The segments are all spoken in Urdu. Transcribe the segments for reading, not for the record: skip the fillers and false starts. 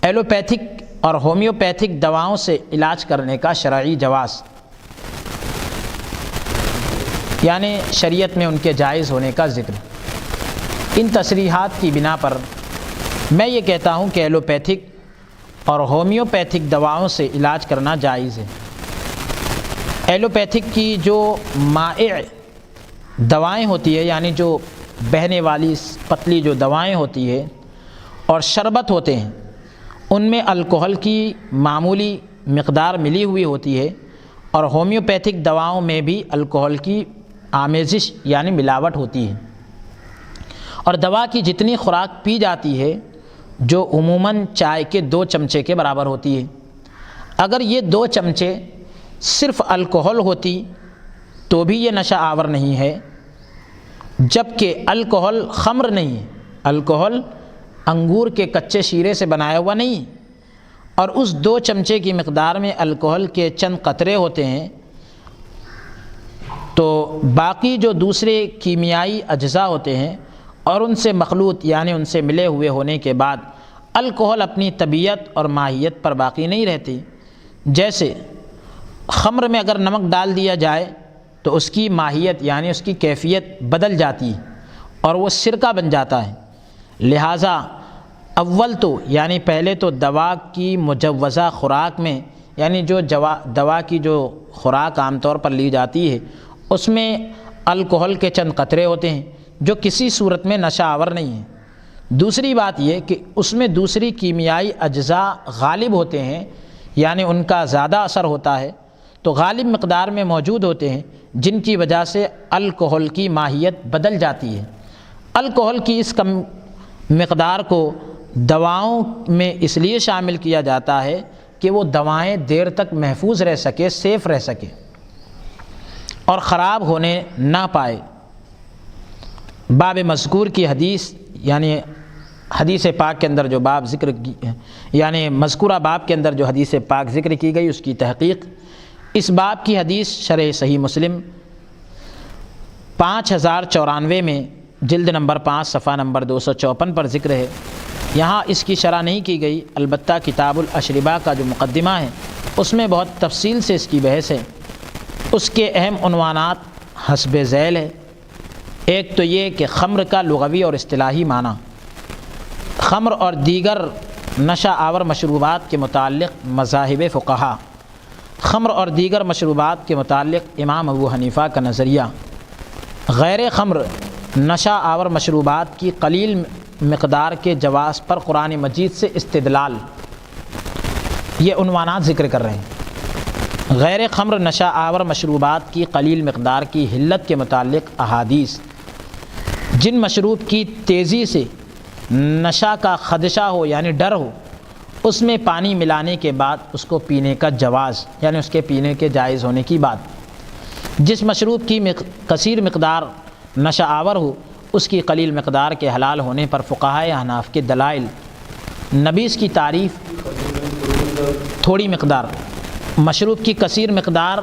ایلوپیتھک اور ہومیوپیتھک دواؤں سے علاج کرنے کا شرعی جواز، یعنی شریعت میں ان کے جائز ہونے کا ذکر۔ ان تصریحات کی بنا پر میں یہ کہتا ہوں کہ ایلوپیتھک اور ہومیوپیتھک دواؤں سے علاج کرنا جائز ہے۔ ایلوپیتھک کی جو مائع دوائیں ہوتی ہے، یعنی جو بہنے والی پتلی جو دوائیں ہوتی ہے اور شربت ہوتے ہیں، ان میں الکحل کی معمولی مقدار ملی ہوئی ہوتی ہے، اور ہومیوپیتھک دواؤں میں بھی الکحل کی آمیزش یعنی ملاوٹ ہوتی ہے۔ اور دوا کی جتنی خوراک پی جاتی ہے جو عموماً چائے کے 2 چمچے کے برابر ہوتی ہے، اگر یہ 2 چمچے صرف الکحل ہوتی تو بھی یہ نشہ آور نہیں ہے، جبکہ الکحل خمر نہیں ہے، الکحل انگور کے کچے شیرے سے بنایا ہوا نہیں، اور اس 2 چمچے کی مقدار میں الکحل کے چند قطرے ہوتے ہیں، تو باقی جو دوسرے کیمیائی اجزاء ہوتے ہیں اور ان سے مخلوط یعنی ان سے ملے ہوئے ہونے کے بعد الکحل اپنی طبیعت اور ماہیت پر باقی نہیں رہتی۔ جیسے خمر میں اگر نمک ڈال دیا جائے تو اس کی ماہیت یعنی اس کی کیفیت بدل جاتی ہے اور وہ سرکہ بن جاتا ہے۔ لہٰذا اول تو یعنی پہلے تو دوا کی مجوزہ خوراک میں، یعنی جو دوا کی جو خوراک عام طور پر لی جاتی ہے اس میں الکحل کے چند قطرے ہوتے ہیں جو کسی صورت میں نشہ آور نہیں ہیں۔ دوسری بات یہ کہ اس میں دوسری کیمیائی اجزاء غالب ہوتے ہیں، یعنی ان کا زیادہ اثر ہوتا ہے، تو غالب مقدار میں موجود ہوتے ہیں، جن کی وجہ سے الکحل کی ماہیت بدل جاتی ہے۔ الکحل کی اس کم مقدار کو دواؤں میں اس لیے شامل کیا جاتا ہے کہ وہ دوائیں دیر تک محفوظ رہ سکے، سیف رہ سکے اور خراب ہونے نہ پائے۔ باب مذکور کی حدیث یعنی حدیث پاک کے اندر جو باب ذکر کی یعنی مذکورہ باب کے اندر جو حدیث پاک ذکر کی گئی اس کی تحقیق، اس باب کی حدیث شرح صحیح مسلم 5094 میں جلد نمبر 5 صفحہ نمبر 254 پر ذکر ہے۔ یہاں اس کی شرح نہیں کی گئی، البتہ کتاب الاشربہ کا جو مقدمہ ہے اس میں بہت تفصیل سے اس کی بحث ہے۔ اس کے اہم عنوانات حسب ذیل ہے۔ ایک تو یہ کہ خمر کا لغوی اور اصطلاحی معنی، خمر اور دیگر نشہ آور مشروبات کے متعلق مذاہب فقہا، خمر اور دیگر مشروبات کے متعلق امام ابو حنیفہ کا نظریہ، غیر خمر نشہ آور مشروبات کی قلیل مقدار کے جواز پر قرآن مجید سے استدلال، یہ عنوانات ذکر کر رہے ہیں۔ غیر خمر نشہ آور مشروبات کی قلیل مقدار کی حلت کے متعلق احادیث، جن مشروب کی تیزی سے نشہ کا خدشہ ہو یعنی ڈر ہو، اس میں پانی ملانے کے بعد اس کو پینے کا جواز یعنی اس کے پینے کے جائز ہونے کی بات۔ جس مشروب کی کثیر مقدار نشہ آور ہو اس کی قلیل مقدار کے حلال ہونے پر فقہائے احناف کے دلائل، نبیذ کی تعریف، تھوڑی مقدار، مشروب کی کثیر مقدار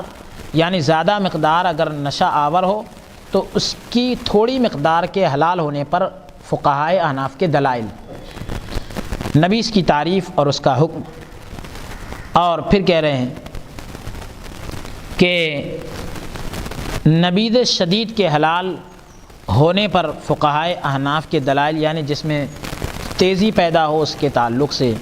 یعنی زیادہ مقدار اگر نشہ آور ہو تو اس کی تھوڑی مقدار کے حلال ہونے پر فقہائے احناف کے دلائل، نبیذ کی تعریف اور اس کا حکم۔ اور پھر کہہ رہے ہیں کہ نبیذ شدید کے حلال ہونے پر فقہائے احناف کے دلائل، یعنی جس میں تیزی پیدا ہو اس کے تعلق سے